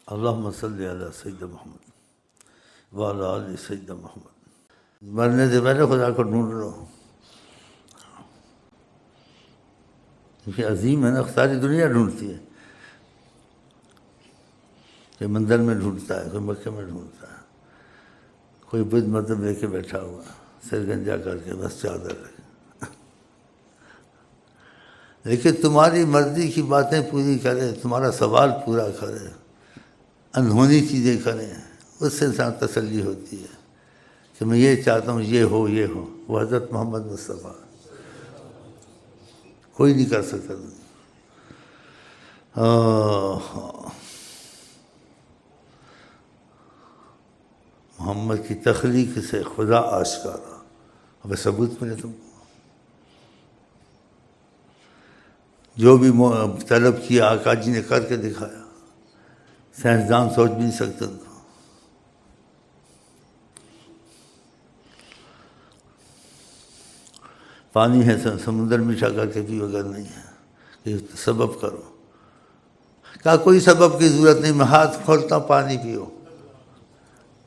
اللہم صلی علی سیدنا محمد وعلی آل سیدنا محمد. مرنے سے پہلے خدا کو ڈھونڈ لو، کیونکہ عظیم ہے نا، ساری دنیا ڈھونڈتی ہے. کوئی مندر میں ڈھونڈتا ہے، کوئی مکے میں ڈھونڈتا ہے، کوئی بدھ مطلب لے کے بیٹھا ہوا سر گنجا کر کے بس چادر لے. لیکن تمہاری مرضی کی باتیں پوری کرے، تمہارا سوال پورا کرے، انہونی چیزیں کریں، اس سے انسان تسلی ہوتی ہے کہ میں یہ چاہتا ہوں یہ ہو یہ ہو. وہ حضرت محمد مصطفیٰ کوئی نہیں کر سکتا. محمد کی تخلیق سے خدا آشکارا. اب ثبوت ملے تم کو، جو بھی طلب کیا آقا جی نے کر کے دکھایا. سائنسدان سوچ بھی نہیں سکتے ان کو. پانی ہے سمندر میٹھا کر کے پیو، اگر نہیں ہے کہ سبب کرو. کہا کوئی سبب کی ضرورت نہیں، میں ہاتھ کھولتا ہوں پانی پیو.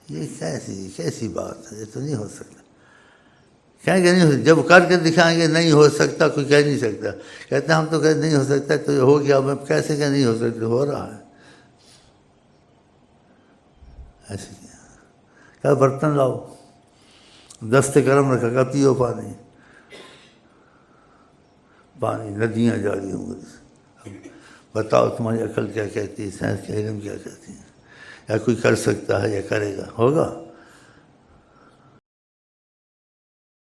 یہ کیسی بات ہے، یہ تو نہیں ہو سکتا. کہیں کہ نہیں ہو، جب کر کے دکھائیں گے نہیں ہو سکتا، کوئی کہہ نہیں سکتا. کہتے ہیں ہم تو کہتے نہیں ہو سکتا، تو ہو گیا. میں کیسے کہ نہیں ہو سکتا، ہو رہا ہے. ایسے کیا، کہا برتن لاؤ، دست گرم رکھا، کہا پیو پانی. پانی ندیاں جاری ہوں گی. بتاؤ تمہاری عقل کیا کہتی ہے، سائنس کا علم کیا کہتی ہے. یا کوئی کر سکتا ہے یا کرے گا، ہوگا؟